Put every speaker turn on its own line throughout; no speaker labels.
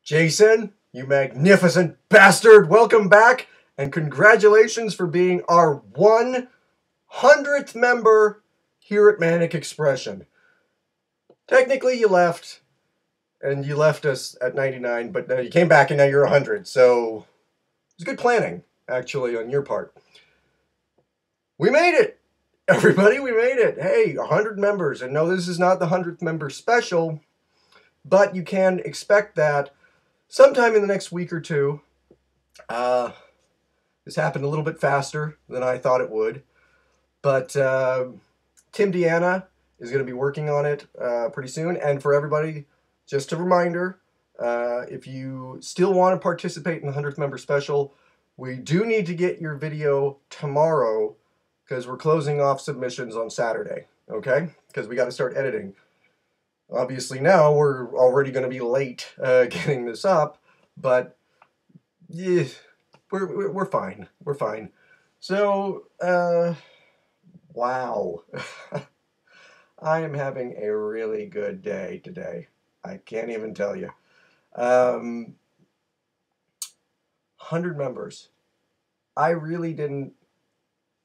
Jason, you magnificent bastard, welcome back, and congratulations for being our 100th member here at Manic Expression. Technically, you left, and you left us at 99, but you came back and now you're 100, so it's good planning, actually, on your part. We made it! Everybody, we made it! Hey, 100 members, and no, this is not the 100th member special, but you can expect that sometime in the next week or two. This happened a little bit faster than I thought it would, but Tim Deanna is going to be working on it pretty soon. And for everybody, just a reminder, if you still want to participate in the 100th member special, we do need to get your video tomorrow because we're closing off submissions on Saturday, okay? Because we got to start editing. Obviously now we're already going to be late getting this up, but yeah, we're fine. We're fine. So, wow. I am having a really good day today. I can't even tell you. 100 members. I really didn't...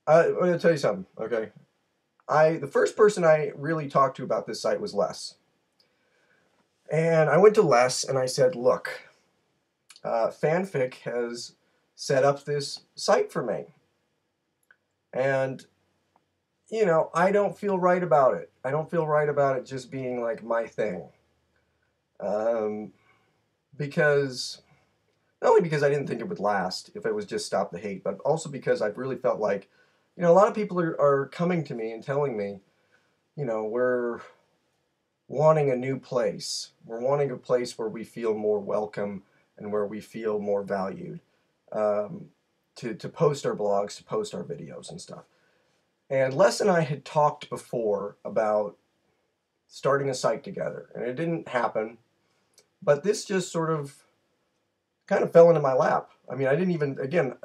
I'm going to tell you something, okay? The first person I really talked to about this site was Les. And I went to Les and I said, look, Fanfic has set up this site for me. And, you know, I don't feel right about it. I don't feel right about it just being like my thing. Because, not only because I didn't think it would last if it was just Stop the Hate, but also because I really felt like, you know, a lot of people are coming to me and telling me, you know, we're wanting a new place. We're wanting a place where we feel more welcome and where we feel more valued. To post our blogs, to post our videos and stuff. And Les and I had talked before about starting a site together, and it didn't happen, but this just sort of kind of fell into my lap. I mean, I didn't even, again,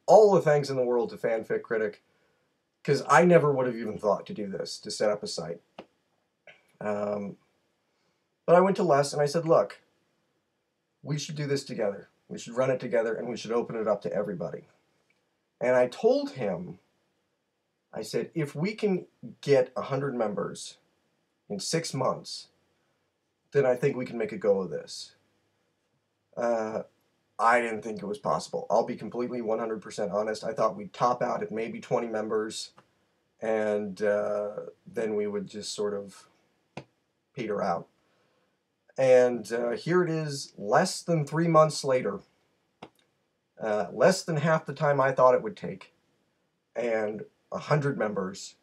all the thanks in the world to Fanfic Critic, because I never would have even thought to do this, to set up a site. But I went to Les and I said, look, we should do this together. We should run it together and we should open it up to everybody. And I told him, I said, if we can get 100 members in 6 months, then I think we can make a go of this. I didn't think it was possible. I'll be completely 100% honest. I thought we'd top out at maybe 20 members, and then we would just sort of peter out. And here it is, less than 3 months later. Less than half the time I thought it would take. And 100 members.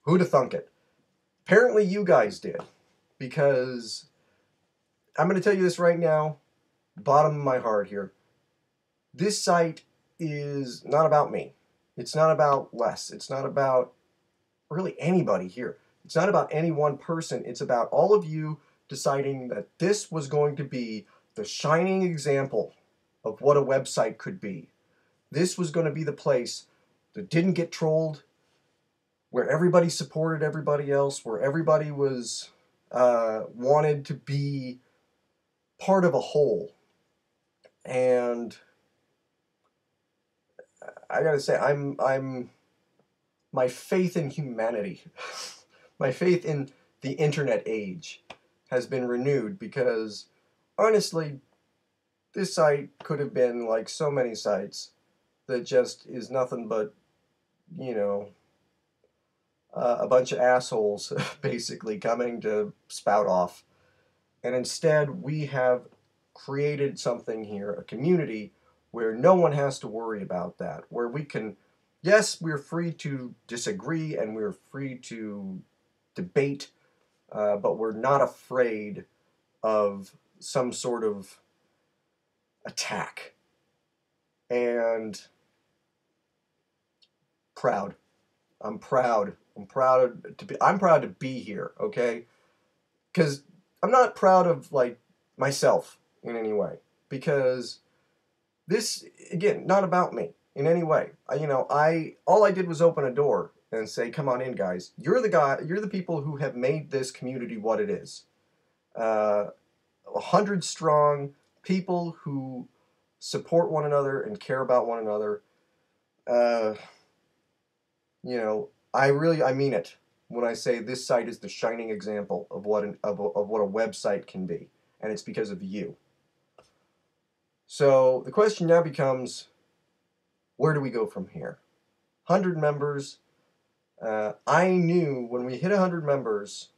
Who'd have thunk it? Apparently you guys did. Because I'm going to tell you this right now, bottom of my heart here. This site is not about me. It's not about Les. It's not about really anybody here. It's not about any one person. It's about all of you deciding that this was going to be the shining example of what a website could be. This was going to be the place that didn't get trolled, where everybody supported everybody else, where everybody was wanted to be part of a whole. And I gotta say, I'm my faith in humanity, my faith in the internet age has been renewed because, honestly, this site could have been like so many sites that just is nothing but, you know, a bunch of assholes basically coming to spout off. And instead, we have created something here, a community, where no one has to worry about that, where we can, yes, we're free to disagree and we're free to debate, but we're not afraid of some sort of attack. And proud. I'm proud. I'm proud to be here, okay? Because I'm not proud of, like, myself in any way. Because this, again, not about me in any way. All I did was open a door and say, come on in, guys. You're the people who have made this community what it is. 100 strong people who support one another and care about one another. Uh, I mean it when I say this site is the shining example of what of what a website can be, and it's because of you. So the question now becomes, where do we go from here? 100 members. I knew when we hit 100 members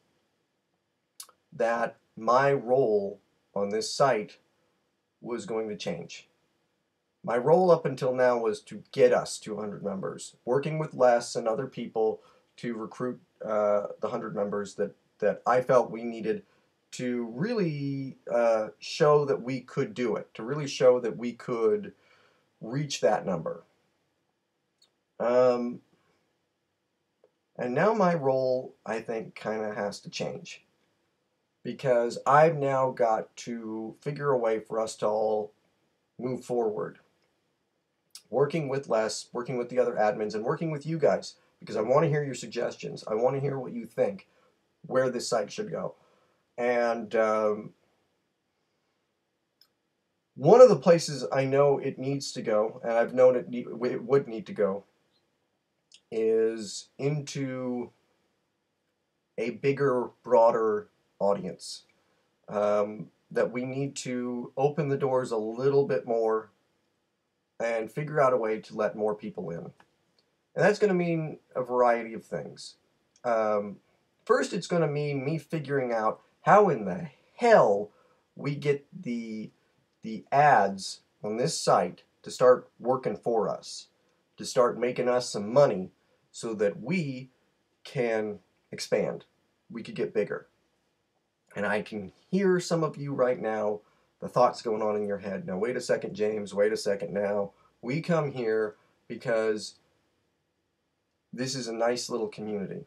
that my role on this site was going to change. My role up until now was to get us to 100 members, working with Les and other people to recruit the 100 members that I felt we needed to really show that we could do it, to really show that we could reach that number. And now my role, I think, kind of has to change, because I've now got to figure a way for us to all move forward. Working with Les, working with the other admins, and working with you guys, because I want to hear your suggestions. I want to hear what you think, where this site should go. And one of the places I know it needs to go, and I've known it would need to go, is into a bigger, broader audience. That we need to open the doors a little bit more and figure out a way to let more people in. And that's going to mean a variety of things. First, it's going to mean me figuring out how in the hell we get the ads on this site to start working for us, to start making us some money so that we can expand, we could get bigger. And I can hear some of you right now, the thoughts going on in your head. Now, wait a second, James, wait a second now. We come here because this is a nice little community.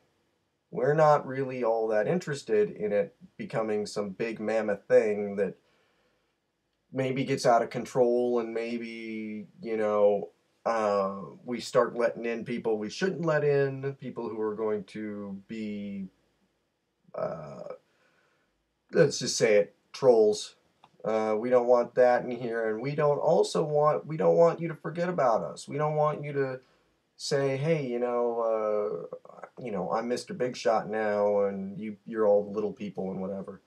We're not really all that interested in it becoming some big mammoth thing that maybe gets out of control, and maybe, we start letting in people we shouldn't let in, people who are going to be, let's just say it, trolls. We don't want that in here, and we don't want you to forget about us. We don't want you to say, hey, I'm Mr. Big Shot now, and you're all the little people and whatever.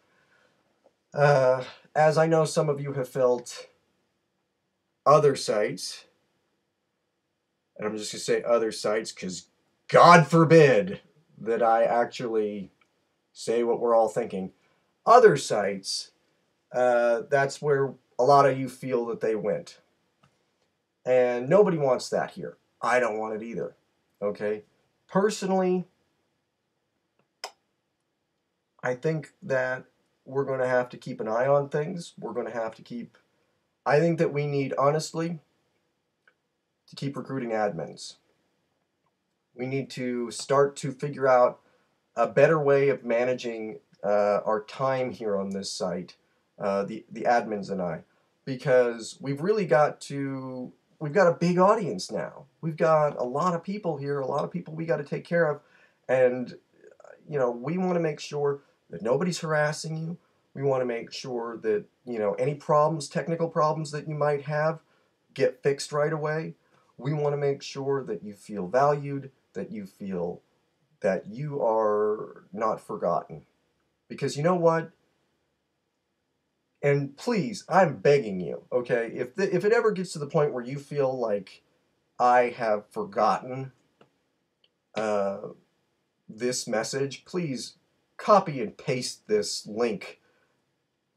As I know some of you have felt other sites, and I'm just going to say other sites because God forbid that I actually say what we're all thinking. Other sites, that's where a lot of you feel that they went. And nobody wants that here. I don't want it either. Okay? Personally, I think that we're going to have to keep an eye on things. I think that we need, honestly, to keep recruiting admins. We need to start to figure out a better way of managing our time here on this site, the admins and I, because we've got a big audience now. We've got a lot of people here, a lot of people we got to take care of, and we want to make sure that nobody's harassing you. We want to make sure that any problems, technical problems that you might have, get fixed right away. We want to make sure that you feel valued, that you feel that you are not forgotten. Because you know what? And please, I'm begging you, okay? If it ever gets to the point where you feel like I have forgotten this message, please copy and paste this link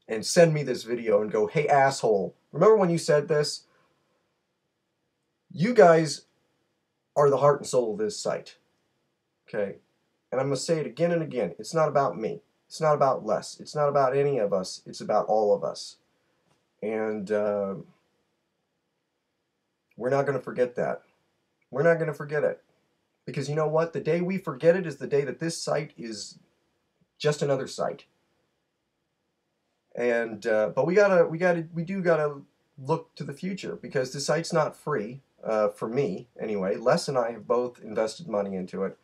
and send me this video and go, hey, asshole, remember when you said this? You guys are the heart and soul of this site, okay? And I'm going to say it again and again. It's not about me. It's not about Les. It's not about any of us. It's about all of us. And we're not going to forget that. We're not going to forget it. Because you know what? The day we forget it is the day that this site is just another site. And but we do gotta look to the future, because the site's not free for me anyway. Les and I have both invested money into it,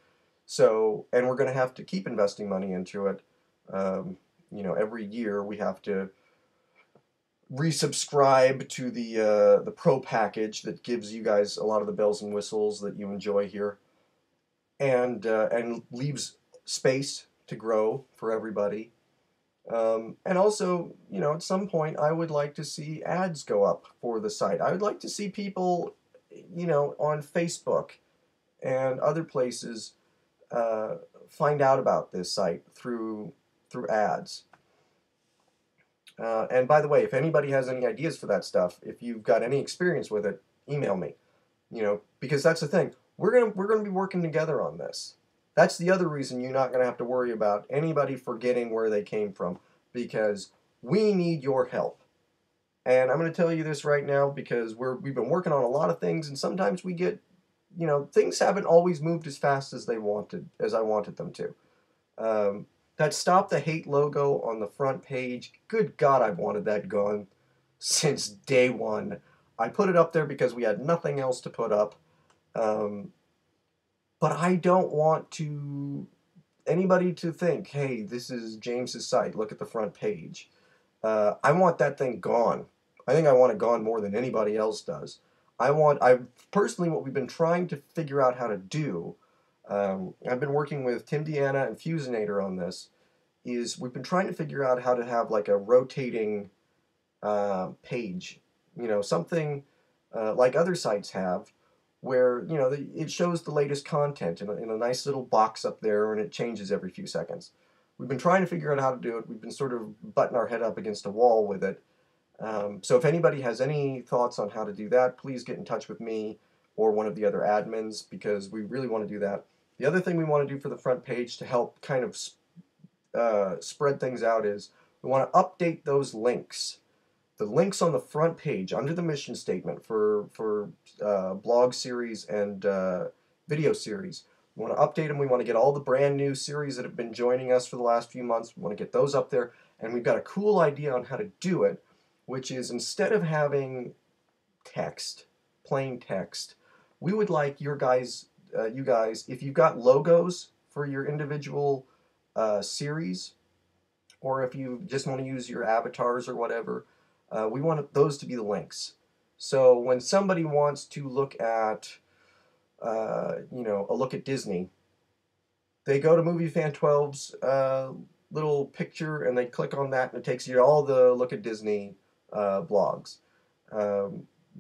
and we're going to have to keep investing money into it. Every year we have to resubscribe to the pro package that gives you guys a lot of the bells and whistles that you enjoy here, and leaves space to grow for everybody. And also, at some point, I would like to see ads go up for the site. I would like to see people, on Facebook and other places find out about this site through ads. And by the way, if anybody has any ideas for that stuff, if you've got any experience with it, email me. Because that's the thing. We're gonna be working together on this. That's the other reason you're not gonna have to worry about anybody forgetting where they came from, because we need your help. And I'm gonna tell you this right now because we've been working on a lot of things, and sometimes we get, things haven't always moved as fast as I wanted them to. That Stop the Hate logo on the front page, good God, I've wanted that gone since day one. I put it up there because we had nothing else to put up. But I don't want anybody to think, hey, this is James's site, look at the front page. I want that thing gone. I think I want it gone more than anybody else does. Personally, what we've been trying to figure out how to do, I've been working with Tim Deanna and Fusinator on this, is we've been trying to figure out how to have like a rotating page, something like other sites have, where it shows the latest content in a nice little box up there, and it changes every few seconds. We've been trying to figure out how to do it. We've been sort of butting our head up against a wall with it. So if anybody has any thoughts on how to do that, please get in touch with me or one of the other admins, because we really want to do that. The other thing we want to do for the front page to help kind of spread things out is we want to update those links. The links on the front page under the mission statement for blog series and video series. We want to update them. We want to get all the brand new series that have been joining us for the last few months. We want to get those up there. And we've got a cool idea on how to do it, which is instead of having text, plain text, we would like you guys, if you've got logos for your individual series, or if you just want to use your avatars or whatever, we want those to be the links. So when somebody wants to look at, a look at Disney, they go to MovieFan12's little picture and they click on that, and it takes you to all the Look at Disney blogs.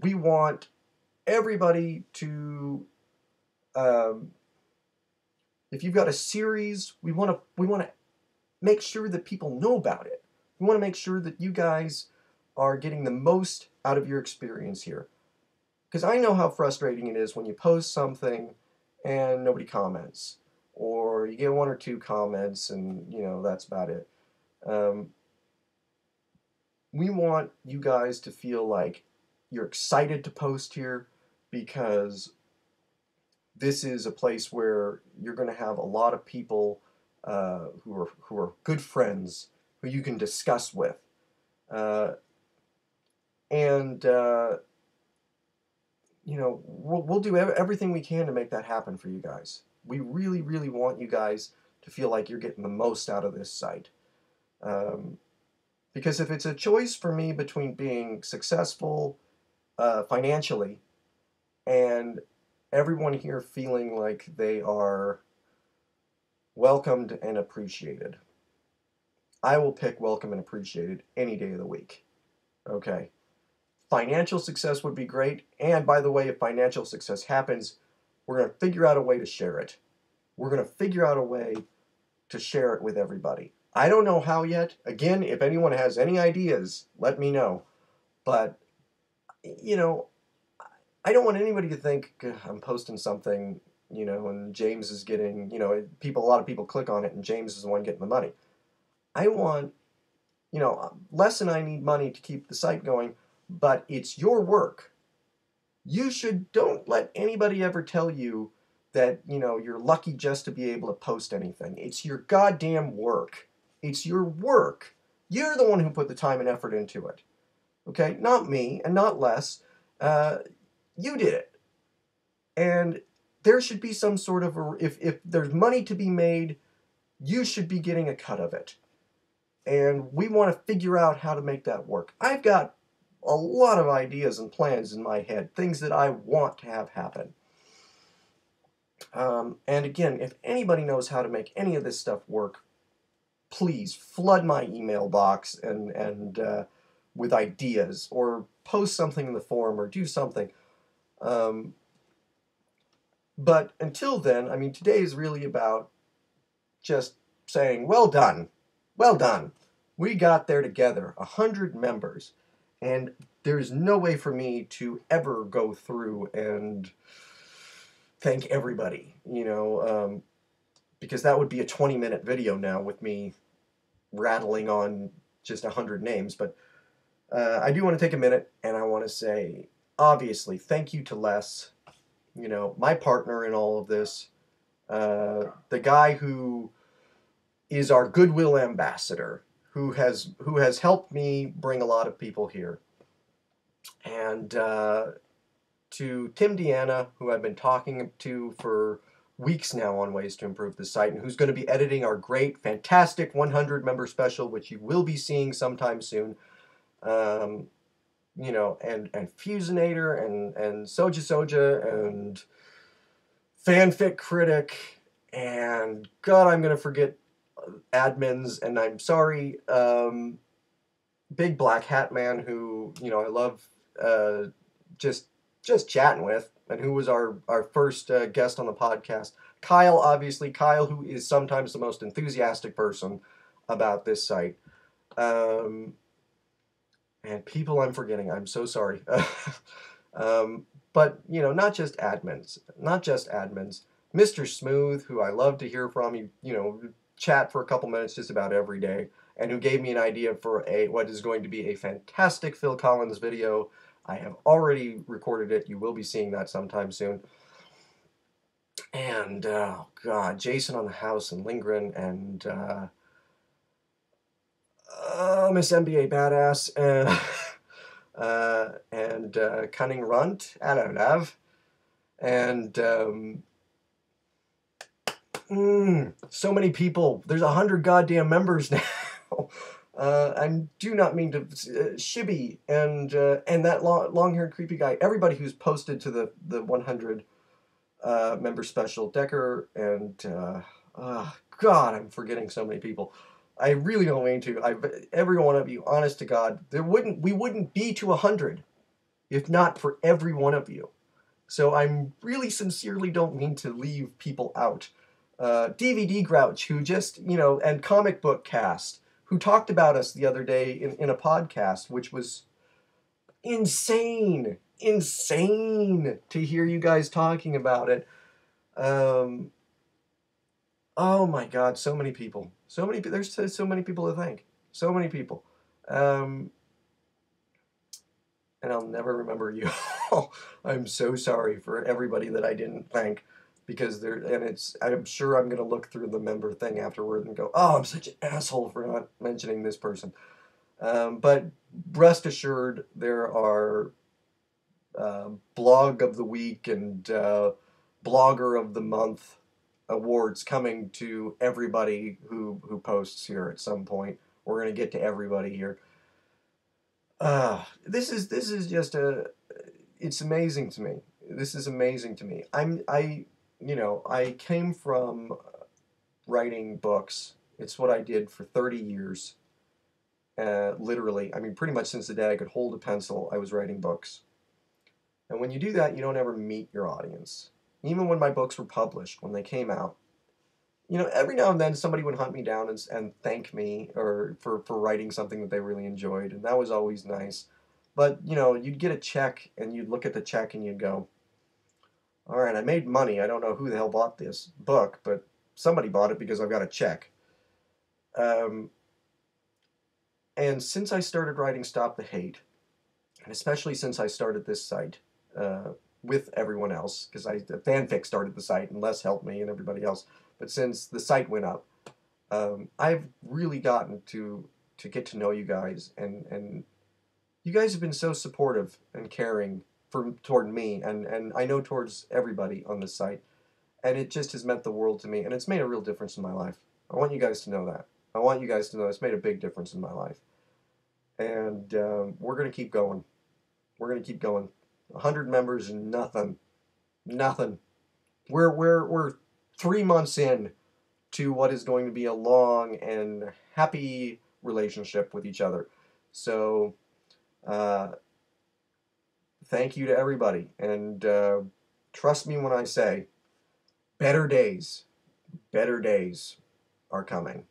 We want everybody to, if you've got a series, we want to make sure that people know about it. We want to make sure that you guys are getting the most out of your experience here. Because I know how frustrating it is when you post something and nobody comments, or you get one or two comments and, that's about it. We want you guys to feel like you're excited to post here, because this is a place where you're going to have a lot of people who are good friends who you can discuss with. We'll do everything we can to make that happen for you guys. We really, really want you guys to feel like you're getting the most out of this site. Because if it's a choice for me between being successful financially and everyone here feeling like they are welcomed and appreciated, I will pick welcome and appreciated any day of the week. Okay. Financial success would be great. And by the way, if financial success happens, we're going to figure out a way to share it. We're going to figure out a way to share it with everybody. I don't know how yet. Again, if anyone has any ideas, let me know. But, I don't want anybody to think I'm posting something, and James is getting, a lot of people click on it and James is the one getting the money. I want, Les and I need money to keep the site going, but it's your work. Don't let anybody ever tell you that, you're lucky just to be able to post anything. It's your goddamn work. It's your work. You're the one who put the time and effort into it. Okay? Not me and not Les. You did it. And there should be some sort of if there's money to be made, you should be getting a cut of it. And we want to figure out how to make that work. I've got a lot of ideas and plans in my head, things that I want to have happen. And again, if anybody knows how to make any of this stuff work, please flood my email box and with ideas, or post something in the forum, or do something. But until then, I mean, today is really about just saying, well done, well done. We got there together, 100 members, and there's no way for me to ever go through and thank everybody, because that would be a 20-minute video now with me rattling on just 100 names. But I do want to take a minute, and I want to say, obviously, thank you to Les, my partner in all of this, the guy who is our goodwill ambassador, who has helped me bring a lot of people here. And to Tim Deanna, who I've been talking to for weeks now on ways to improve the site, and who's going to be editing our great, fantastic 100 member special, which you will be seeing sometime soon. And Fusinator and Soja and Fanfic Critic, and God, I'm going to forget admins, and I'm sorry, Big Black Hat Man, who, I love just chatting with, and who was our first guest on the podcast. Kyle, obviously, Kyle, who is sometimes the most enthusiastic person about this site. And people I'm forgetting, I'm so sorry. But, not just admins. Mr. Smooth, who I love to hear from, chat for a couple minutes just about every day, and who gave me an idea for what is going to be a fantastic Phil Collins video. I have already recorded it. You will be seeing that sometime soon. And, oh God, Jason on the House and Lindgren and Miss NBA Badass and Cunning Runt. I don't know. And so many people. There's 100 goddamn members now. I do not mean to Shibby and that long-haired creepy guy. Everybody who's posted to the 100 member special. Decker and God, I'm forgetting so many people. I really don't mean to. Every one of you, honest to God, we wouldn't be to 100 if not for every one of you. So I'm really sincerely don't mean to leave people out. DVD Grouch, who just, and Comic Book Cast, who talked about us the other day in a podcast, which was insane to hear you guys talking about it. Oh my God, so many people. There's so many people to thank. So many people. And I'll never remember you. I'm so sorry for everybody that I didn't thank, because I'm sure I'm going to look through the member thing afterward and go, oh, I'm such an asshole for not mentioning this person. But rest assured, there are Blog of the Week and Blogger of the Month awards coming to everybody who posts here at some point. We're going to get to everybody here. This is just it's amazing to me. This is amazing to me. I came from writing books. It's what I did for 30 years. Literally, I mean, pretty much since the day I could hold a pencil, I was writing books. And when you do that, you don't ever meet your audience. Even when my books were published, when they came out, every now and then somebody would hunt me down and thank me or for writing something that they really enjoyed, and that was always nice. But, you'd get a check, and you'd look at the check, and you'd go, all right, I made money. I don't know who the hell bought this book, but somebody bought it because I've got a check. And since I started writing Stop the Hate, and especially since I started this site with everyone else, because Fanfic started the site, and Les helped me and everybody else, but since the site went up, I've really gotten to get to know you guys, and you guys have been so supportive and caring toward me, and I know towards everybody on this site, and it just has meant the world to me, and it's made a real difference in my life. I want you guys to know that. I want you guys to know it's made a big difference in my life. and we're going to keep going. We're going to keep going. 100 members, nothing. Nothing. We're 3 months in to what is going to be a long and happy relationship with each other. So, thank you to everybody. And trust me when I say better days are coming.